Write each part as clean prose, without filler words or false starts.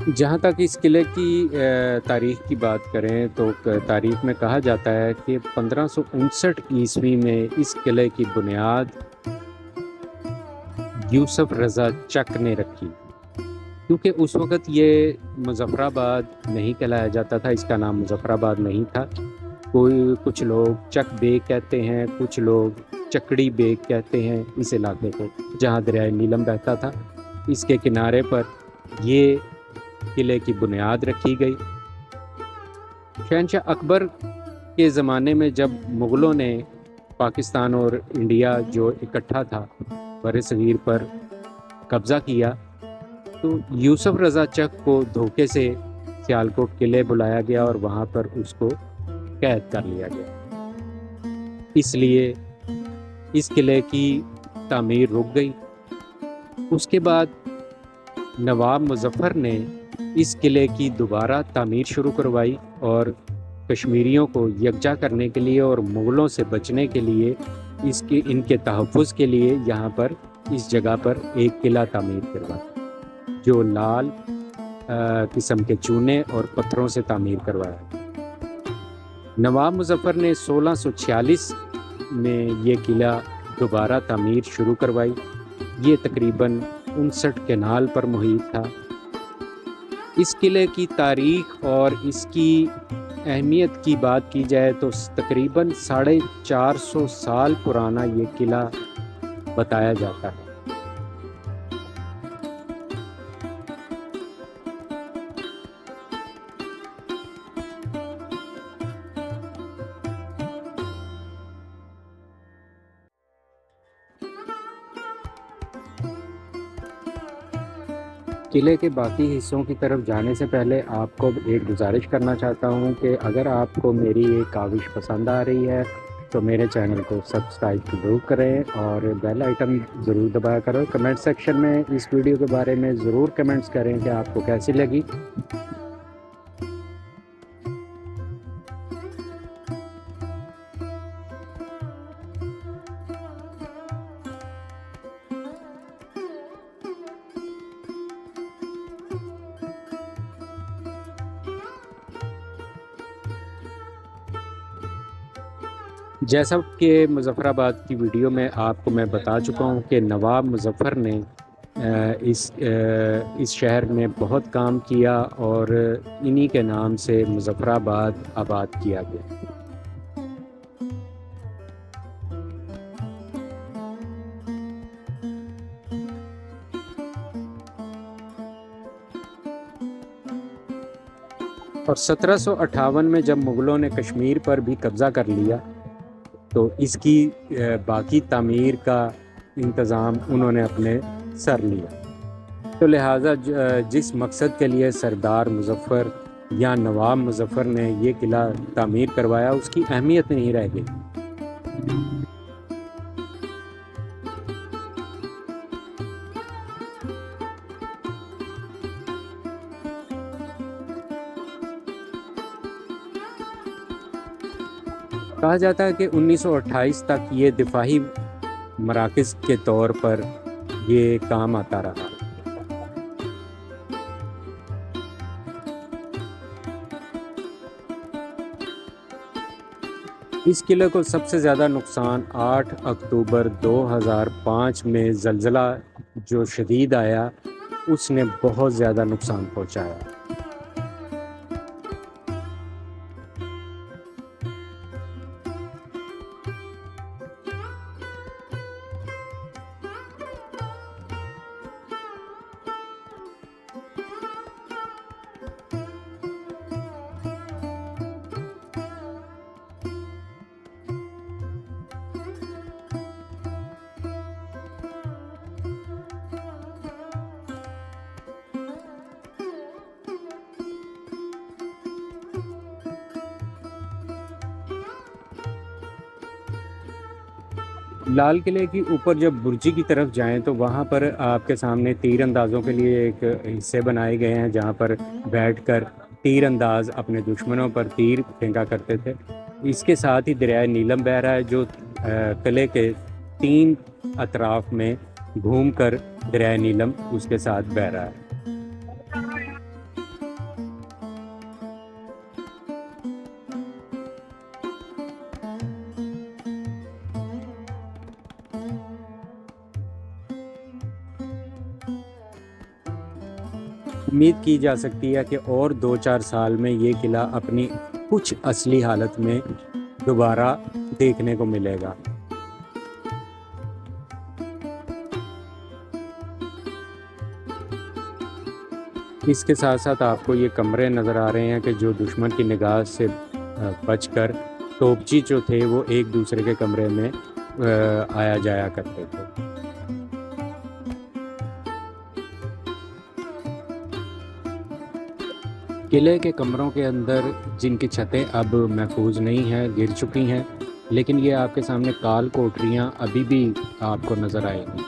جہاں تک اس قلعے کی تاریخ کی بات کریں تو تاریخ میں کہا جاتا ہے کہ 1559 میں اس قلعے کی بنیاد یوسف رضا چک نے رکھی، کیونکہ اس وقت یہ مظفر آباد نہیں کہلایا جاتا تھا، اس کا نام مظفر آباد نہیں تھا۔ کچھ لوگ چک بیگ کہتے ہیں، کچھ لوگ چکڑی بیگ کہتے ہیں اس علاقے کو، جہاں دریائے نیلم بہتا تھا۔ اس کے کنارے پر یہ قلعے کی بنیاد رکھی گئی۔ شہنشاہ اکبر کے زمانے میں جب مغلوں نے پاکستان اور انڈیا جو اکٹھا تھا بر صغیر پر قبضہ کیا، تو یوسف رضا چک کو دھوکے سے سیالکوٹ قلعے بلایا گیا اور وہاں پر اس کو قید کر لیا گیا۔ اس لیے اس قلعے کی تعمیر رک گئی۔ اس کے بعد نواب مظفر نے اس قلعے کی دوبارہ تعمیر شروع کروائی اور کشمیریوں کو یکجا کرنے کے لیے اور مغلوں سے بچنے کے لیے ان کے تحفظ کے لیے یہاں پر اس جگہ پر ایک قلعہ تعمیر کروایا، جو لال قسم کے چونے اور پتھروں سے تعمیر کروایا۔ نواب مظفر نے 1646 میں یہ قلعہ دوبارہ تعمیر شروع کروائی۔ یہ تقریباً 59 کنال پر محیط تھا۔ اس قلعے کی تاریخ اور اس کی اہمیت کی بات کی جائے تو تقریباً 450 سال پرانا یہ قلعہ بتایا جاتا ہے۔ قلعے کے باقی حصوں کی طرف جانے سے پہلے آپ کو ایک گزارش کرنا چاہتا ہوں کہ اگر آپ کو میری یہ کاوش پسند آ رہی ہے تو میرے چینل کو سبسکرائب ضرور کریں اور بیل آئٹم ضرور دبایا کرو۔ کمنٹ سیکشن میں اس ویڈیو کے بارے میں ضرور کمنٹس کریں کہ آپ کو کیسی لگی۔ جیسا کہ مظفر آباد کی ویڈیو میں آپ کو میں بتا چکا ہوں کہ نواب مظفر نے اس شہر میں بہت کام کیا اور انہی کے نام سے مظفر آباد آباد کیا گیا۔ اور 1758 میں جب مغلوں نے کشمیر پر بھی قبضہ کر لیا تو اس کی باقی تعمیر کا انتظام انہوں نے اپنے سر لیا۔ تو لہٰذا جس مقصد کے لیے سردار مظفر یا نواب مظفر نے یہ قلعہ تعمیر کروایا اس کی اہمیت نہیں رہ گئی۔ کہا جاتا ہے کہ 1928 تک یہ دفاعی مراکز کے طور پر یہ کام آتا رہا۔ اس قلعے کو سب سے زیادہ نقصان 8 اکتوبر 2005 میں زلزلہ جو شدید آیا اس نے بہت زیادہ نقصان پہنچایا۔ لال قلعے کی اوپر جب برجی کی طرف جائیں تو وہاں پر آپ کے سامنے تیر اندازوں کے لیے ایک حصے بنائے گئے ہیں جہاں پر بیٹھ کر تیر انداز اپنے دشمنوں پر تیر پھینکا کرتے تھے۔ اس کے ساتھ ہی دریائے نیلم بہہ رہا ہے جو قلعے کے 3 اطراف میں گھوم کر دریائے نیلم اس کے ساتھ بہہ رہا ہے۔ امید کی جا سکتی ہے کہ اور 2-4 سال میں یہ قلعہ اپنی کچھ اصلی حالت میں دوبارہ دیکھنے کو ملے گا۔ اس کے ساتھ ساتھ آپ کو یہ کمرے نظر آ رہے ہیں کہ جو دشمن کی نگاہ سے بچ کر توپچی جو تھے وہ ایک دوسرے کے کمرے میں آیا جایا کرتے تھے۔ قلعے کے کمروں کے اندر جن کی چھتیں اب محفوظ نہیں ہیں، گر چکی ہیں، لیکن یہ آپ کے سامنے کال کوٹریاں ابھی بھی آپ کو نظر آئیں گی۔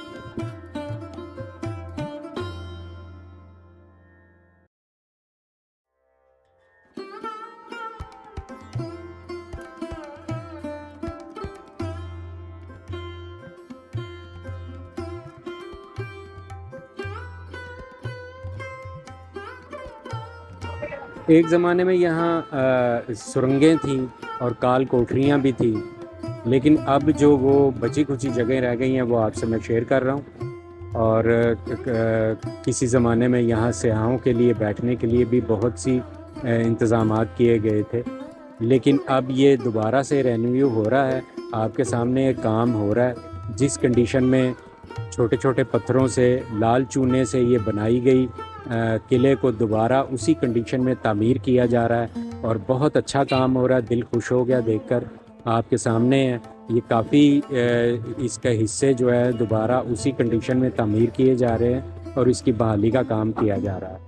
ایک زمانے میں یہاں سرنگیں تھیں اور کال کوٹریاں بھی تھیں، لیکن اب جو وہ بچی کچی جگہیں رہ گئی ہیں وہ آپ سے میں شیئر کر رہا ہوں۔ اور کسی زمانے میں یہاں سیاحوں کے لیے بیٹھنے کے لیے بھی بہت سی انتظامات کیے گئے تھے، لیکن اب یہ دوبارہ سے رینیو ہو رہا ہے۔ آپ کے سامنے ایک کام ہو رہا ہے جس کنڈیشن میں چھوٹے چھوٹے پتھروں سے، لال چونے سے یہ بنائی گئی قلعے کو دوبارہ اسی کنڈیشن میں تعمیر کیا جا رہا ہے، اور بہت اچھا کام ہو رہا ہے۔ دل خوش ہو گیا دیکھ کر۔ آپ کے سامنے ہے یہ کافی اس کا حصے جو ہے دوبارہ اسی کنڈیشن میں تعمیر کیے جا رہے ہیں اور اس کی بحالی کا کام کیا جا رہا ہے۔